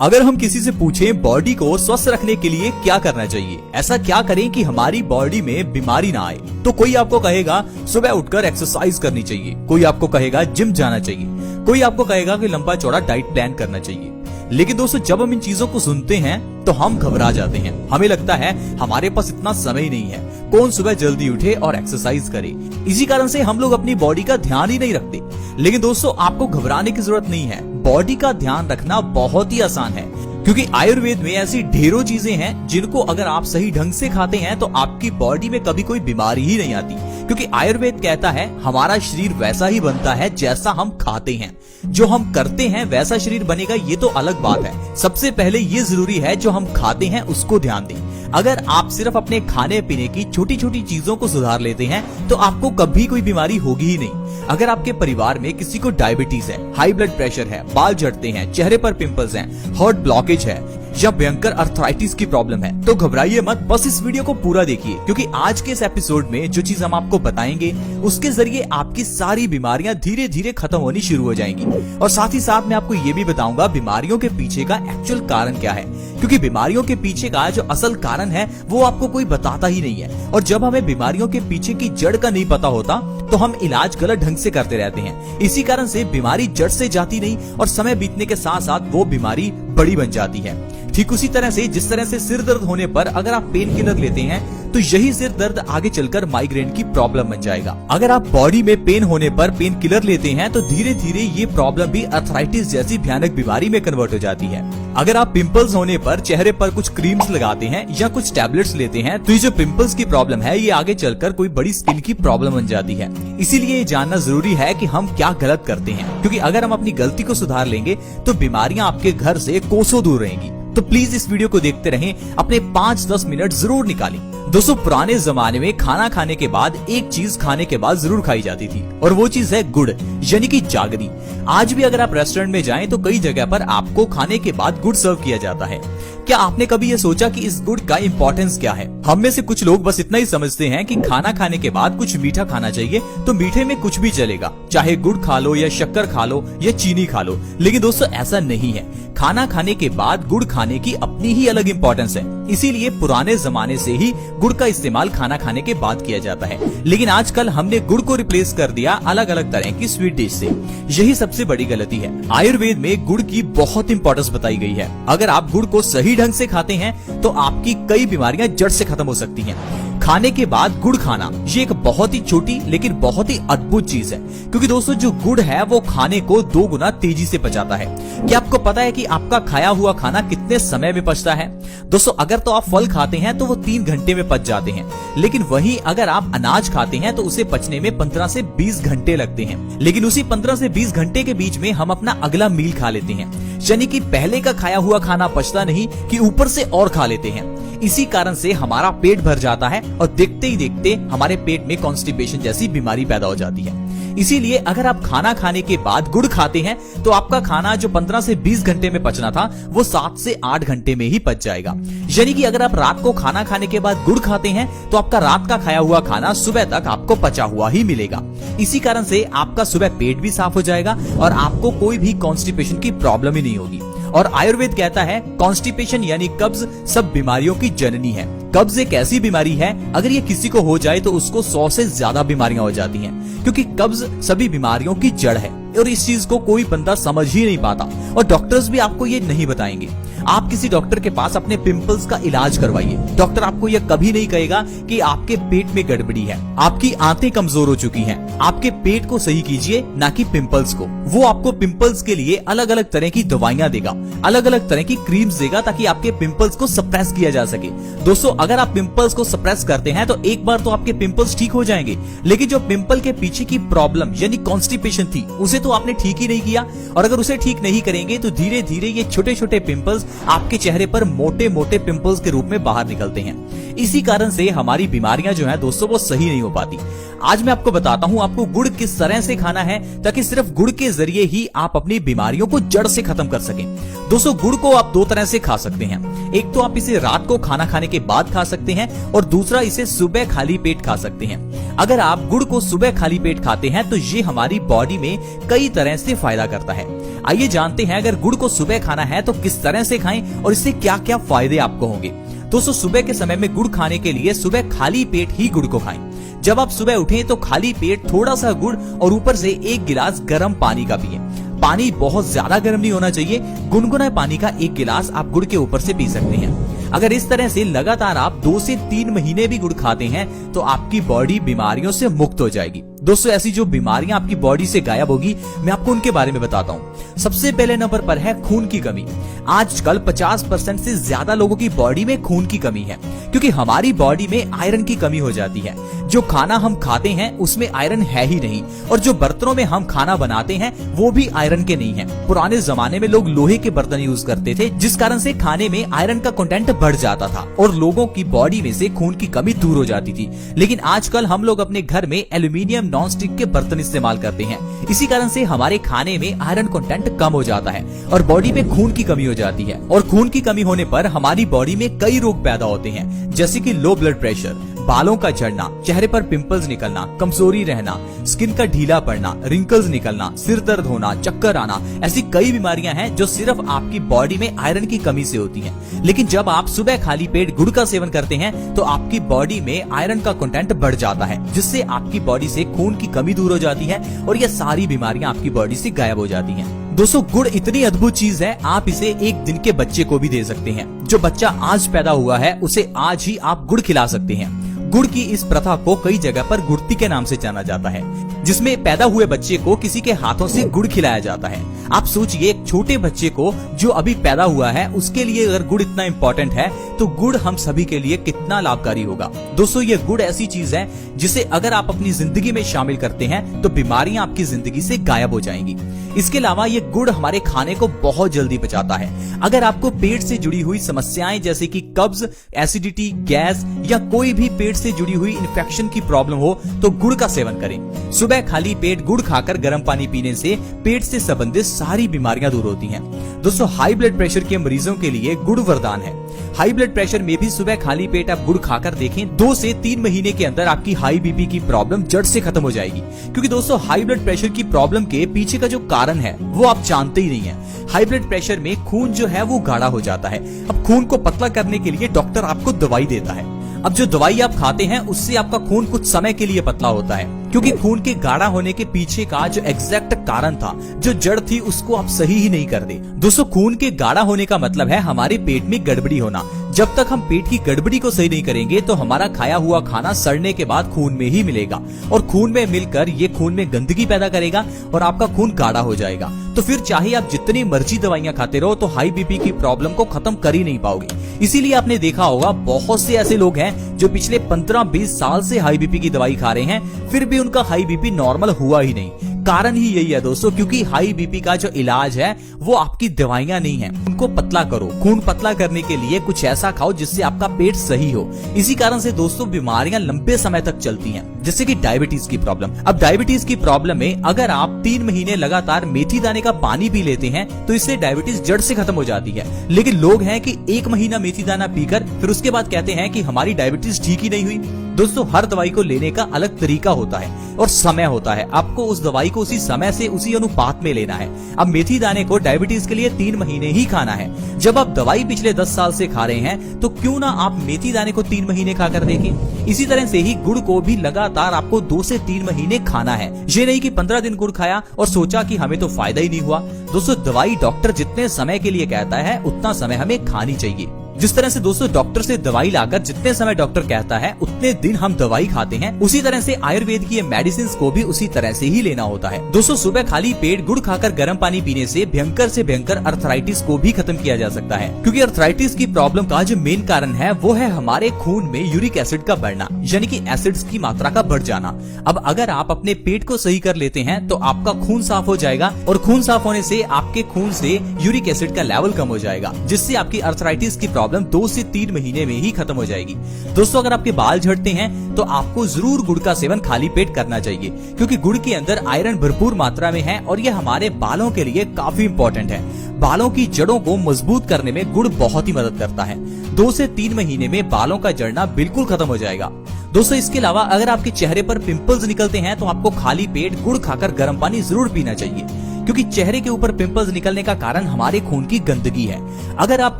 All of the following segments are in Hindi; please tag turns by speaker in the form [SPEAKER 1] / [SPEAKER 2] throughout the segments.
[SPEAKER 1] अगर हम किसी से पूछें बॉडी को स्वस्थ रखने के लिए क्या करना चाहिए, ऐसा क्या करें कि हमारी बॉडी में बीमारी ना आए, तो कोई आपको कहेगा सुबह उठकर एक्सरसाइज करनी चाहिए, कोई आपको कहेगा जिम जाना चाहिए, कोई आपको कहेगा कि लंबा चौड़ा डाइट प्लान करना चाहिए। लेकिन दोस्तों, जब हम इन चीजों को सुनते हैं तो हम घबरा जाते हैं। हमें लगता है हमारे पास इतना समय नहीं है, कौन सुबह जल्दी उठे और एक्सरसाइज करे। इसी कारण से हम लोग अपनी बॉडी का ध्यान ही नहीं रखते। लेकिन दोस्तों, आपको घबराने की जरूरत नहीं है। बॉडी का ध्यान रखना बहुत ही आसान है, क्योंकि आयुर्वेद में ऐसी ढेरों चीजें हैं जिनको अगर आप सही ढंग से खाते हैं तो आपकी बॉडी में कभी कोई बीमारी ही नहीं आती। क्योंकि आयुर्वेद कहता है हमारा शरीर वैसा ही बनता है जैसा हम खाते हैं। जो हम करते हैं वैसा शरीर बनेगा, ये तो अलग बात है। सबसे पहले ये जरूरी है जो हम खाते हैं उसको ध्यान दें। अगर आप सिर्फ अपने खाने पीने की छोटी छोटी चीजों को सुधार लेते हैं तो आपको कभी कोई बीमारी होगी ही नहीं। अगर आपके परिवार में किसी को डायबिटीज है, हाई ब्लड प्रेशर है, बाल झड़ते हैं, चेहरे पर पिंपल्स हैं, हार्ट ब्लॉकेज है या भयंकर अर्थराइटिस की प्रॉब्लम है, तो घबराइए मत, बस इस वीडियो को पूरा देखिए। क्योंकि आज के इस एपिसोड में जो चीज हम आपको बताएंगे उसके जरिए आपकी सारी बीमारियां धीरे धीरे खत्म होनी शुरू हो जाएंगी। और साथ ही साथ मैं आपको ये भी बताऊंगा बीमारियों के पीछे का एक्चुअल कारण क्या है, क्योंकि बीमारियों के पीछे का जो असल कारण है वो आपको कोई बताता ही नहीं है। और जब हमें बीमारियों के पीछे की जड़ का नहीं पता होता तो हम इलाज गलत ढंग से करते रहते हैं। इसी कारण से बीमारी जड़ से जाती नहीं और समय बीतने के साथ साथ वो बीमारी बड़ी बन जाती है। ठीक उसी तरह से जिस तरह से सिर दर्द होने पर अगर आप पेन किलर लेते हैं तो यही सिर दर्द आगे चलकर माइग्रेन की प्रॉब्लम बन जाएगा। अगर आप बॉडी में पेन होने पर पेन किलर लेते हैं तो धीरे धीरे ये प्रॉब्लम भी अर्थराइटिस जैसी भयानक बीमारी में कन्वर्ट हो जाती है। अगर आप पिंपल्स होने पर चेहरे पर कुछ क्रीम्स लगाते हैं या कुछ टैबलेट्स लेते हैं तो ये जो पिंपल्स की प्रॉब्लम है ये आगे चलकर कोई बड़ी स्किन की प्रॉब्लम बन जाती है। इसीलिए ये जानना जरूरी है कि हम क्या गलत करते हैं, क्योंकि अगर हम अपनी गलती को सुधार लेंगे तो बीमारियां आपके घर से कोसों दूर रहेंगी। तो प्लीज इस वीडियो को देखते रहें, अपने 5-10 मिनट जरूर निकालें। दोस्तों, पुराने जमाने में खाना खाने के बाद एक चीज खाने के बाद जरूर खाई जाती थी और वो चीज है गुड़, यानी कि जागरी। आज भी अगर आप रेस्टोरेंट में जाएं तो कई जगह पर आपको खाने के बाद गुड़ सर्व किया जाता है। क्या आपने कभी ये सोचा कि इस गुड़ का इम्पोर्टेंस क्या है? हम में से कुछ लोग बस इतना ही समझते हैं कि खाना खाने के बाद कुछ मीठा खाना चाहिए, तो मीठे में कुछ भी चलेगा, चाहे गुड़ खा लो या शक्कर खा लो या चीनी खा लो। लेकिन दोस्तों, ऐसा नहीं है। खाना खाने के बाद गुड़ खाने की अपनी ही अलग इम्पोर्टेंस है। इसीलिए पुराने जमाने से ही गुड़ का इस्तेमाल खाना खाने के बाद किया जाता है। लेकिन आजकल हमने गुड़ को रिप्लेस कर दिया अलग अलग तरह की स्वीट डिश से। यही सबसे बड़ी गलती है। आयुर्वेद में गुड़ की बहुत इंपॉर्टेंस बताई गई है। अगर आप गुड़ को सही ढंग से खाते हैं तो आपकी कई बीमारियां जड़ से खत्म हो सकती हैं। खाने के बाद गुड़ खाना ये एक बहुत ही छोटी लेकिन बहुत ही अद्भुत चीज है, क्योंकि दोस्तों जो गुड़ है वो खाने को 2 गुना तेजी से पचाता है। क्या आपको पता है कि आपका खाया हुआ खाना कितने समय में पचता है? दोस्तों, अगर तो आप फल खाते हैं तो वो 3 घंटे में पच जाते हैं, लेकिन वहीं अगर आप अनाज खाते हैं तो उसे पचने में 15 से 20 घंटे लगते हैं। लेकिन उसी 15 से 20 घंटे के बीच में हम अपना अगला मील खा लेते हैं, यानी कि पहले का खाया हुआ खाना पचता नहीं कि ऊपर से और खा लेते हैं। इसी कारण से हमारा पेट भर जाता है और देखते ही देखते हमारे पेट में कॉन्स्टिपेशन जैसी बीमारी पैदा हो जाती है। इसीलिए अगर आप खाना खाने के बाद गुड़ खाते हैं तो आपका खाना जो 15 से 20 घंटे में पचना था वो 7 से 8 घंटे में ही पच जाएगा। यानी कि अगर आप रात को खाना खाने के बाद गुड़ खाते हैं तो आपका रात का खाया हुआ खाना सुबह तक आपको पचा हुआ ही मिलेगा। इसी कारण से आपका सुबह पेट भी साफ हो जाएगा और आपको कोई भी कॉन्स्टिपेशन की प्रॉब्लम ही नहीं होगी। और आयुर्वेद कहता है कॉन्स्टिपेशन यानी कब्ज सब बीमारियों की जननी है। कब्ज एक ऐसी बीमारी है, अगर ये किसी को हो जाए तो उसको 100 से ज्यादा बीमारियां हो जाती हैं, क्योंकि कब्ज सभी बीमारियों की जड़ है। और इस चीज को कोई बंदा समझ ही नहीं पाता और डॉक्टर्स भी आपको ये नहीं बताएंगे। आप किसी डॉक्टर के पास अपने पिंपल्स का इलाज करवाइए, डॉक्टर आपको यह कभी नहीं कहेगा कि आपके पेट में गड़बड़ी है, आपकी आंतें कमजोर हो चुकी हैं। आपके पेट को सही कीजिए, ना कि पिंपल्स को। वो आपको पिंपल्स के लिए अलग अलग तरह की दवाइयां देगा, अलग अलग तरह की क्रीम्स देगा, ताकि आपके पिंपल्स को सप्रेस किया जा सके। दोस्तों, अगर आप पिंपल्स को सप्रेस करते हैं तो एक बार तो आपके पिंपल्स ठीक हो जाएंगे, लेकिन जो पिंपल के पीछे की प्रॉब्लम यानी कॉन्स्टिपेशन थी उसे तो आपने ठीक ही नहीं किया। और अगर उसे ठीक नहीं करेंगे तो धीरे धीरे ये छोटे छोटे पिंपल्स आपके चेहरे पर मोटे मोटे पिंपल्स के रूप में बाहर निकलते हैं। इसी कारण से हमारी बीमारियां जो है दोस्तों वो सही नहीं हो पाती। आज मैं आपको बताता हूं आपको गुड़ किस तरह से खाना है ताकि सिर्फ गुड़ के जरिए ही आप अपनी बीमारियों को जड़ से खत्म कर सकें। दोस्तों, गुड़ को आप 2 तरह से खा सकते हैं। एक तो आप इसे रात को खाना खाने के बाद खा सकते हैं और दूसरा इसे सुबह खाली पेट खा सकते हैं। अगर आप गुड़ को सुबह खाली पेट खाते हैं तो ये हमारी बॉडी में कई तरह से फायदा करता है। आइए जानते हैं अगर गुड़ को सुबह खाना है तो किस तरह से खाएं और इससे क्या क्या फायदे आपको होंगे। दोस्तों, सुबह के समय में गुड़ खाने के लिए सुबह खाली पेट ही गुड़ को खाएं। जब आप सुबह उठें तो खाली पेट थोड़ा सा गुड़ और ऊपर से 1 गिलास गर्म पानी का पिएं। पानी बहुत ज्यादा गर्म नहीं होना चाहिए, गुनगुना पानी का 1 गिलास आप गुड़ के ऊपर से पी सकते हैं। अगर इस तरह से लगातार आप 2 से 3 महीने भी गुड़ खाते हैं तो आपकी बॉडी बीमारियों से मुक्त हो जाएगी। दोस्तों, ऐसी जो बीमारियां आपकी बॉडी से गायब होगी, मैं आपको उनके बारे में बताता हूं। सबसे पहले नंबर पर है खून की कमी। आजकल 50% से ज्यादा लोगों की बॉडी में खून की कमी है, क्योंकि हमारी बॉडी में आयरन की कमी हो जाती है। जो खाना हम खाते हैं उसमें आयरन है ही नहीं, और जो बर्तनों में हम खाना बनाते हैं वो भी आयरन के नहीं है। पुराने जमाने में लोग लोहे के बर्तन यूज करते थे, जिस कारण से खाने में आयरन का कंटेंट बढ़ जाता था और लोगों की बॉडी में से खून की कमी दूर हो जाती थी। लेकिन आजकल हम लोग अपने घर में एल्यूमिनियम नॉन स्टिक के बर्तन इस्तेमाल करते हैं। इसी कारण से हमारे खाने में आयरन कंटेंट कम हो जाता है और बॉडी में खून की कमी हो जाती है। और खून की कमी होने पर हमारी बॉडी में कई रोग पैदा होते हैं, जैसे कि लो ब्लड प्रेशर, बालों का झड़ना, चेहरे पर पिंपल्स निकलना, कमजोरी रहना, स्किन का ढीला पड़ना, रिंकल्स निकलना, सिर दर्द होना, चक्कर आना। ऐसी कई बीमारियां हैं जो सिर्फ आपकी बॉडी में आयरन की कमी से होती हैं। लेकिन जब आप सुबह खाली पेट गुड़ का सेवन करते हैं तो आपकी बॉडी में आयरन का कंटेंट बढ़ जाता है, जिससे आपकी बॉडी से खून की कमी दूर हो जाती है और ये सारी बीमारियां आपकी बॉडी से गायब हो जाती हैं। दोस्तों, गुड़ इतनी अद्भुत चीज है, आप इसे 1 दिन के बच्चे को भी दे सकते हैं। जो बच्चा आज पैदा हुआ है उसे आज ही आप गुड़ खिला सकते हैं। गुड़ की इस प्रथा को कई जगह पर गुड़ती के नाम से जाना जाता है, जिसमें पैदा हुए बच्चे को किसी के हाथों से गुड़ खिलाया जाता है। आप सोचिए, एक छोटे बच्चे को जो अभी पैदा हुआ है उसके लिए अगर गुड़ इतना इम्पोर्टेंट है तो गुड़ हम सभी के लिए कितना लाभकारी होगा। दोस्तों, ये गुड़ ऐसी चीज है जिसे अगर आप अपनी जिंदगी में शामिल करते हैं तो बीमारियां आपकी जिंदगी से गायब हो जाएंगी। इसके अलावा ये गुड़ हमारे खाने को बहुत जल्दी पचाता है। अगर आपको पेट से जुड़ी हुई समस्याएं जैसे कि कब्ज, एसिडिटी, गैस या कोई भी पेट से जुड़ी हुई इन्फेक्शन की प्रॉब्लम हो तो गुड़ का सेवन करें। सुबह खाली पेट गुड़ खाकर गर्म पानी पीने से पेट से संबंधित सारी बीमारियां दूर होती हैं। दोस्तों, हाई ब्लड प्रेशर के मरीजों के लिए गुड़ वरदान है। हाई ब्लड प्रेशर में भी सुबह खाली पेट आप गुड़ खाकर देखें, 2 से 3 महीने के अंदर आपकी हाई बीपी की प्रॉब्लम जड़ से खत्म हो जाएगी। क्योंकि दोस्तों, हाई ब्लड प्रेशर की प्रॉब्लम के पीछे का जो कारण है वो आप जानते ही नहीं है। हाई ब्लड प्रेशर में खून जो है वो गाढ़ा हो जाता है। अब खून को पतला करने के लिए डॉक्टर आपको दवाई देता है। अब जो दवाई आप खाते हैं उससे आपका खून कुछ समय के लिए पतला होता है, क्योंकि खून के गाढ़ा होने के पीछे का जो एग्जैक्ट कारण था, जो जड़ थी, उसको आप सही ही नहीं कर दे। दोस्तों, खून के गाढ़ा होने का मतलब है हमारे पेट में गड़बड़ी होना। जब तक हम पेट की गड़बड़ी को सही नहीं करेंगे तो हमारा खाया हुआ खाना सड़ने के बाद खून में ही मिलेगा और खून में मिलकर ये खून में गंदगी पैदा करेगा और आपका खून गाढ़ा हो जाएगा। तो फिर चाहे आप जितनी मर्जी दवाइयां खाते रहो तो हाई बीपी की प्रॉब्लम को खत्म कर ही नहीं पाओगे। इसीलिए आपने देखा होगा बहुत से ऐसे लोग हैं जो पिछले 15-20 साल से हाई बीपी की दवाई खा रहे हैं, फिर भी उनका हाई बीपी नॉर्मल हुआ ही नहीं। कारण ही यही है दोस्तों, क्योंकि हाई बीपी का जो इलाज है वो आपकी दवाइयां नहीं है। उनको पतला करो। खून पतला करने के लिए कुछ ऐसा खाओ जिससे आपका पेट सही हो। इसी कारण से दोस्तों बीमारियां लंबे समय तक चलती हैं, जैसे कि डायबिटीज की प्रॉब्लम। अब डायबिटीज की प्रॉब्लम में अगर आप 3 महीने लगातार मेथी दाने का पानी पी लेते हैं तो इससे डायबिटीज जड़ से खत्म हो जाती है। लेकिन लोग हैं कि 1 महीना मेथी दाना पीकर फिर उसके बाद कहते हैं कि हमारी डायबिटीज ठीक ही नहीं हुई। दोस्तों, हर दवाई को लेने का अलग तरीका होता है और समय होता है। आपको उस दवाई को उसी समय से उसी अनुपात में लेना है। अब मेथी दाने को डायबिटीज के लिए 3 महीने ही खाना है। जब आप दवाई पिछले 10 साल से खा रहे हैं तो क्यों ना आप मेथी दाने को 3 महीने खाकर देखें। इसी तरह से ही गुड़ को भी लगातार आपको 2 से 3 महीने खाना है। ये नहीं कि 15 दिन गुड़ खाया और सोचा कि हमें तो फायदा ही नहीं हुआ। दोस्तों, दवाई डॉक्टर जितने समय के लिए कहता है उतना समय हमें खानी चाहिए। जिस तरह से दोस्तों डॉक्टर से दवाई लाकर जितने समय डॉक्टर कहता है उतने दिन हम दवाई खाते हैं, उसी तरह से आयुर्वेद की मेडिसिन को भी उसी तरह से ही लेना होता है। दोस्तों, सुबह खाली पेट गुड़ खाकर गर्म पानी पीने से भयंकर अर्थराइटिस को भी खत्म किया जा सकता है, क्योंकि अर्थराइटिस की प्रॉब्लम का जो मेन कारण है वो है हमारे खून में यूरिक एसिड का बढ़ना, यानी कि एसिड्स की मात्रा का बढ़ जाना। अब अगर आप अपने पेट को सही कर लेते हैं तो आपका खून साफ हो जाएगा और खून साफ होने से आपके खून से यूरिक एसिड का लेवल कम हो जाएगा, जिससे आपकी अर्थराइटिस की प्रॉब्लम 2 से 3 महीने में ही खत्म हो जाएगी। दोस्तों, अगर आपके बाल झड़ते हैं तो आपको जरूर गुड़ का सेवन खाली पेट करना चाहिए, क्योंकि गुड़ के अंदर आयरन भरपूर मात्रा में है और यह हमारे बालों के लिए काफी इंपॉर्टेंट है। बालों की जड़ों को मजबूत करने में गुड़ बहुत ही मदद करता है। 2 से 3 महीने में बालों का झड़ना बिल्कुल खत्म हो जाएगा। दोस्तों, इसके अलावा अगर आपके चेहरे पर पिंपल्स निकलते हैं तो आपको खाली पेट गुड़ खाकर गर्म पानी जरूर पीना चाहिए, क्योंकि चेहरे के ऊपर पिंपल्स निकलने का कारण हमारे खून की गंदगी है। अगर आप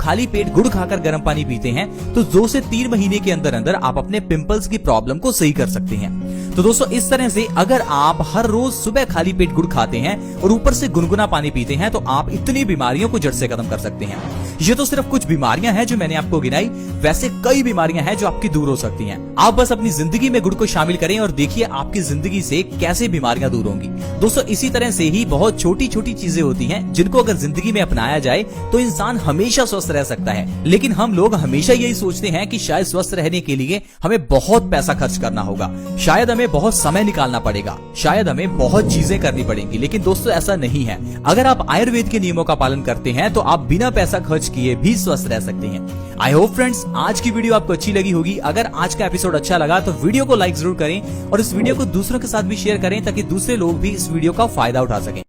[SPEAKER 1] खाली पेट गुड़ खाकर गर्म पानी पीते हैं तो 2 से 3 महीने के अंदर अंदर आप अपने पिंपल्स की प्रॉब्लम को सही कर सकते हैं। तो दोस्तों इस तरह से अगर आप हर रोज सुबह खाली पेट गुड़ खाते हैं और ऊपर से गुनगुना पानी पीते हैं तो आप इतनी बीमारियों को जड़ से खत्म कर सकते हैं। ये तो सिर्फ कुछ बीमारियां हैं जो मैंने आपको गिनाई, वैसे कई बीमारियां हैं जो आपकी दूर हो सकती हैं। आप बस अपनी जिंदगी में गुड़ को शामिल करें और देखिए आपकी जिंदगी से कैसे बीमारियां दूर होंगी। दोस्तों इसी तरह से ही बहुत छोटी छोटी चीजें होती हैं जिनको अगर जिंदगी में अपनाया जाए तो इंसान हमेशा स्वस्थ रह सकता है। लेकिन हम लोग हमेशा यही सोचते हैं कि शायद स्वस्थ रहने के लिए हमें बहुत पैसा खर्च करना होगा, शायद हमें बहुत समय निकालना पड़ेगा, शायद हमें बहुत चीजें करनी पड़ेंगी। लेकिन दोस्तों ऐसा नहीं है। अगर आप आयुर्वेद के नियमों का पालन करते हैं तो आप बिना पैसा खर्च किए भी स्वस्थ रह सकते हैं। आई होप फ्रेंड्स आज की वीडियो आपको अच्छी लगी होगी। अगर आज का एपिसोड अच्छा लगा तो वीडियो को लाइक जरूर करें और इस वीडियो को दूसरों के साथ भी शेयर करें ताकि दूसरे लोग भी इस वीडियो का फायदा उठा सकें।